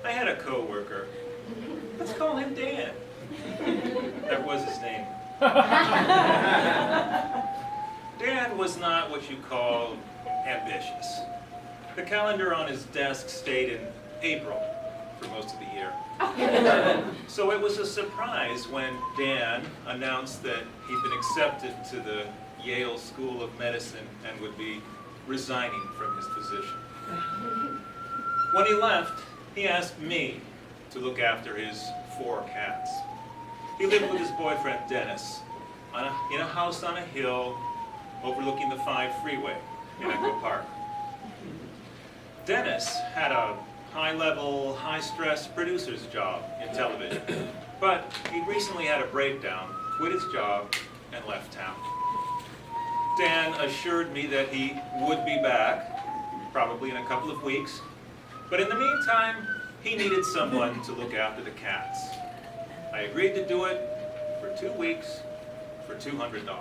I had a co-worker. Let's call him Dan. That was his name. Dan was not what you call ambitious. The calendar on his desk stayed in April for most of the year. So it was a surprise when Dan announced that he'd been accepted to the Yale School of Medicine and would be resigning from his position. When he left, he asked me to look after his 4 cats. He lived with his boyfriend Dennis in a house on a hill overlooking the 5 freeway in Echo Park. Dennis had a high-level, high-stress producer's job in television, but he recently had a breakdown, quit his job, and left town. Dan assured me that he would be back, probably in a couple of weeks, but in the meantime, he needed someone to look after the cats. I agreed to do it for 2 weeks for $200.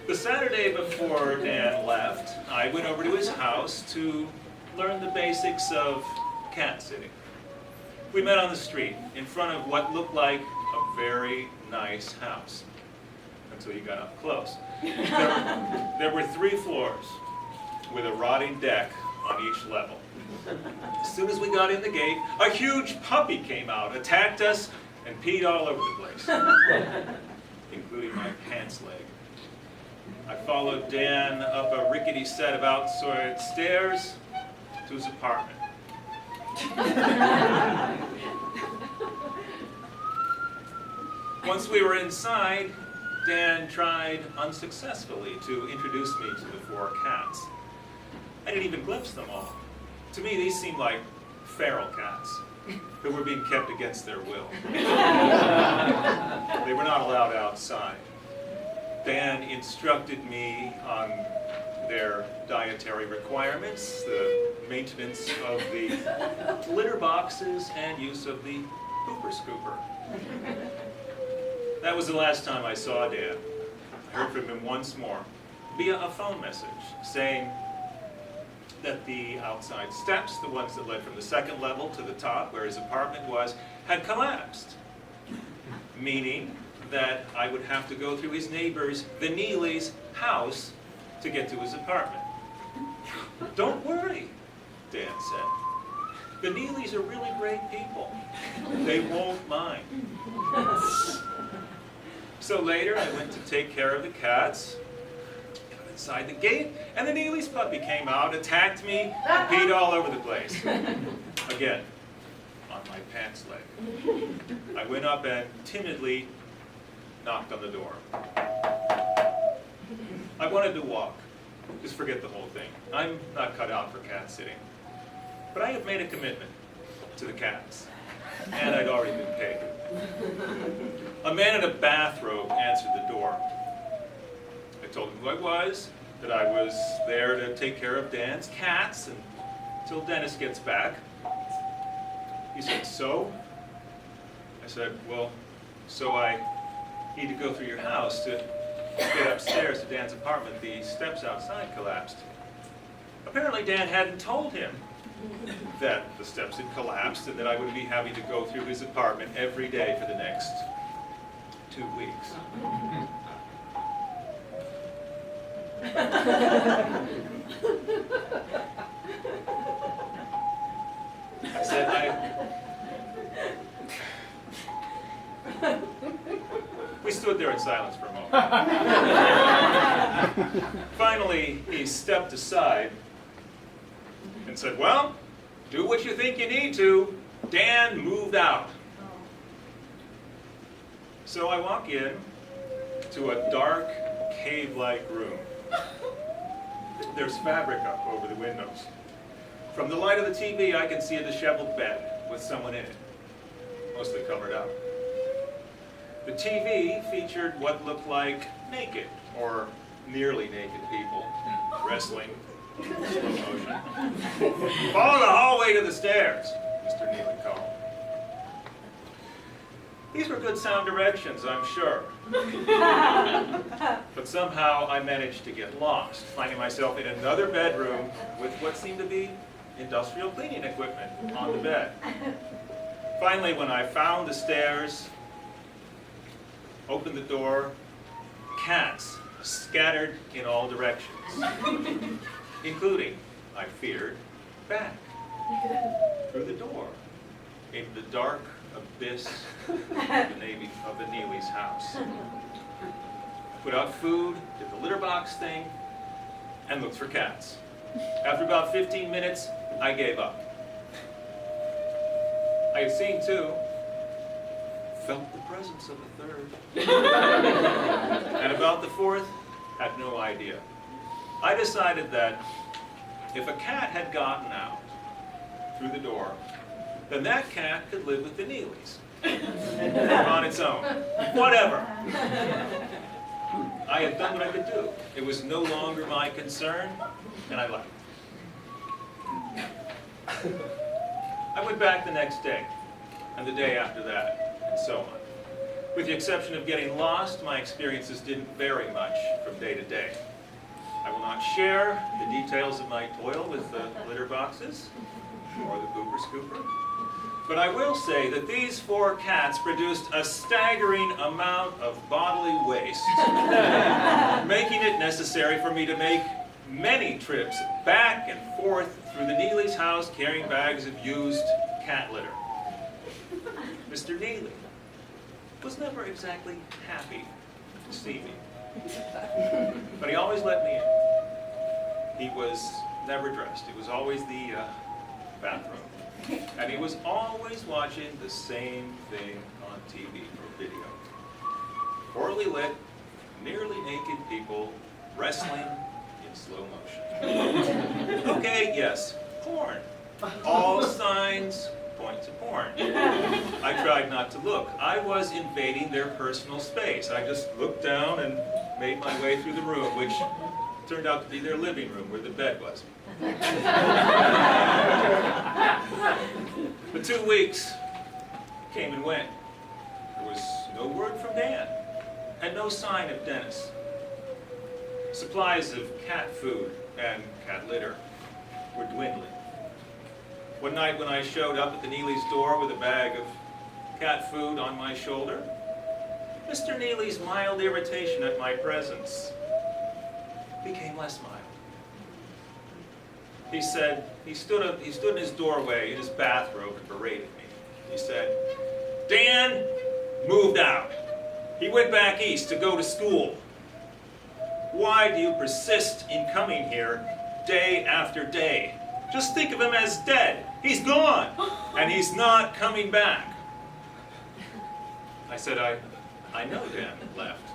The Saturday before Dan left, I went over to his house to learn the basics of cat sitting. We met on the street in front of what looked like a very nice house, until you got up close. There were 3 floors with a rotting deck on each level. As soon as we got in the gate, a huge puppy came out, attacked us, and peed all over the place, including my pants leg. I followed Dan up a rickety set of outside stairs to his apartment. Once we were inside, Dan tried unsuccessfully to introduce me to the 4 cats. I didn't even glimpse them all. To me, these seemed like feral cats who were being kept against their will. They were not allowed outside. Dan instructed me on their dietary requirements, the maintenance of the litter boxes, and use of the pooper scooper. That was the last time I saw Dan. I heard from him once more via a phone message saying that the outside steps, the ones that led from the 2nd level to the top where his apartment was, had collapsed, meaning that I would have to go through his neighbor's, the Neely's, house to get to his apartment. Don't worry, Dan said. The Neelys are really great people. They won't mind. So later, I went to take care of the cats, got inside the gate, and the Neely's puppy came out, attacked me, and peed all over the place. Again, on my pants leg. I went up and timidly knocked on the door. I wanted to walk. Just forget the whole thing. I'm not cut out for cat sitting. But I had made a commitment to the cats, and I'd already been paid. A man in a bathrobe answered the door. I told him who I was, that I was there to take care of Dan's cats until Dennis gets back. He said, "So?" I said, "Well, so I need to go through your house to get upstairs to Dan's apartment. The steps outside collapsed." Apparently Dan hadn't told him that the steps had collapsed and that I would be having to go through his apartment every day for the next 2 weeks. I said, We stood there in silence for a moment. Finally, he stepped aside and said, "Well, do what you think you need to. Dan moved out." So I walk in to a dark, cave-like room. There's fabric up over the windows. From the light of the TV, I can see a disheveled bed. with someone in it, mostly covered up. The TV featured what looked like naked, or nearly naked people, wrestling in slow motion. "Follow the hallway to the stairs," Mr. Neely called. These were good sound directions, I'm sure. But somehow I managed to get lost, finding myself in another bedroom with what seemed to be industrial cleaning equipment on the bed. Finally, when I found the stairs, opened the door, cats scattered in all directions, including, I feared, back through the door into the dark abyss of the Neely's house. Put out food, did the litter box thing, and looked for cats. After about 15 minutes, I gave up. I had seen two, felt the presence of the third, and about the fourth, had no idea. I decided that if a cat had gotten out through the door, then that cat could live with the Neelys on its own. Whatever. I had done what I could do. It was no longer my concern, and I left. I went back the next day, and the day after that, and so on. With the exception of getting lost, my experiences didn't vary much from day to day. I will not share the details of my toil with the litter boxes or the pooper scooper, but I will say that these 4 cats produced a staggering amount of bodily waste, making it necessary for me to make many trips back and forth through the Neely's house carrying bags of used cat litter. Mr. Neely was never exactly happy to see me, but he always let me in. He was never dressed. It was always the bathroom. And he was always watching the same thing on TV or video. Poorly lit, nearly naked people wrestling in slow motion. Okay, yes, porn. All signs point to porn. I tried not to look. I was invading their personal space. I just looked down and made my way through the room, which turned out to be their living room where the bed was. The 2 weeks came and went. There was no word from Dan, and no sign of Dennis. Supplies of cat food and cat litter were dwindling. One night when I showed up at the Neely's door with a bag of cat food on my shoulder, Mr. Neely's mild irritation at my presence became less mild. He said, he stood in his doorway in his bathrobe and berated me. He said, "Dan moved out. He went back east to go to school. Why do you persist in coming here day after day? Just think of him as dead. He's gone, and he's not coming back." I said, I know Dan left.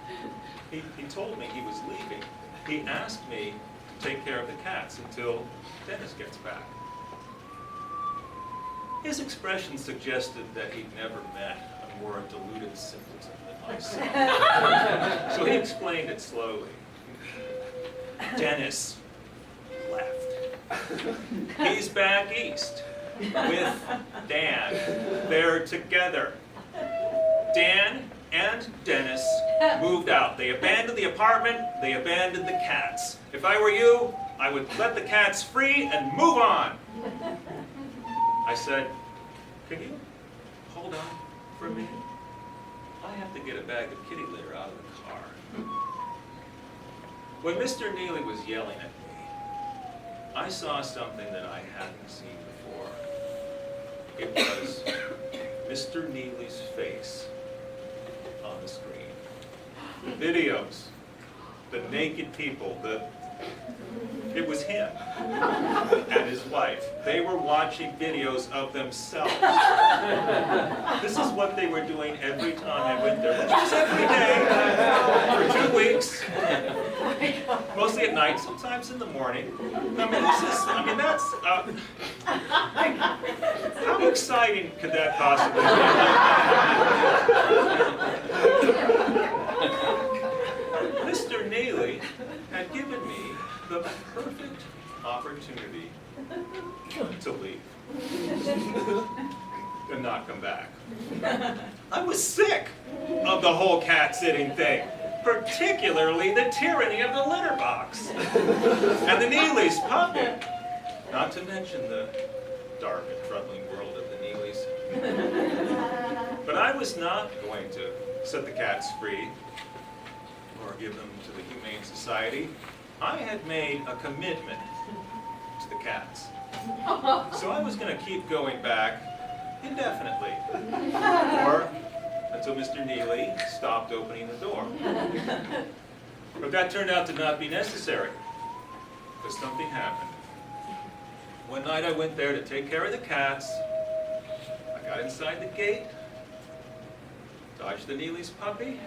He told me he was leaving. He asked me to take care of the cats until Dennis gets back. His expression suggested that he'd never met a more deluded simpleton than myself. So he explained it slowly. Dennis left. He's back east with Dan. They're together. Dan and Dennis moved out. They abandoned the apartment. They abandoned the cats. If I were you, I would let the cats free and move on. I said, "Can you hold on for a minute? I have to get a bag of kitty litter out of the car." When Mr. Neely was yelling at me, I saw something that I hadn't seen before. It was Mr. Neely's face on the screen. The videos, the naked people, it was him and his wife. They were watching videos of themselves. This is what they were doing every time I went there, which was every day for 2 weeks. Mostly at night, sometimes in the morning. How exciting could that possibly be? Mr. Neely had given me the perfect opportunity to leave and not come back. I was sick of the whole cat-sitting thing, particularly the tyranny of the litter box and the Neely's puppy, not to mention the dark and troubling world of the Neelys. But I was not going to set the cats free or give them to the Humane Society. I had made a commitment to the cats. So I was going to keep going back indefinitely, or until Mr. Neely stopped opening the door. But that turned out to not be necessary, because something happened. One night I went there to take care of the cats. I got inside the gate, dodged the Neely's puppy,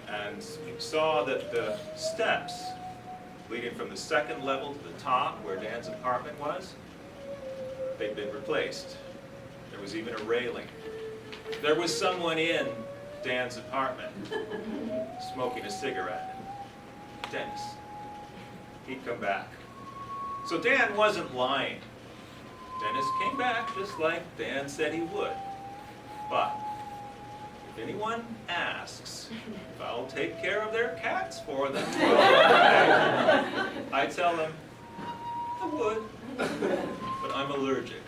and saw that the steps leading from the second level to the top, where Dan's apartment was, they'd been replaced. There was even a railing. There was someone in Dan's apartment smoking a cigarette. Dennis. He'd come back. So Dan wasn't lying. Dennis came back just like Dan said he would. But if anyone asks if I'll take care of their cats for them, I tell them I would, but I'm allergic.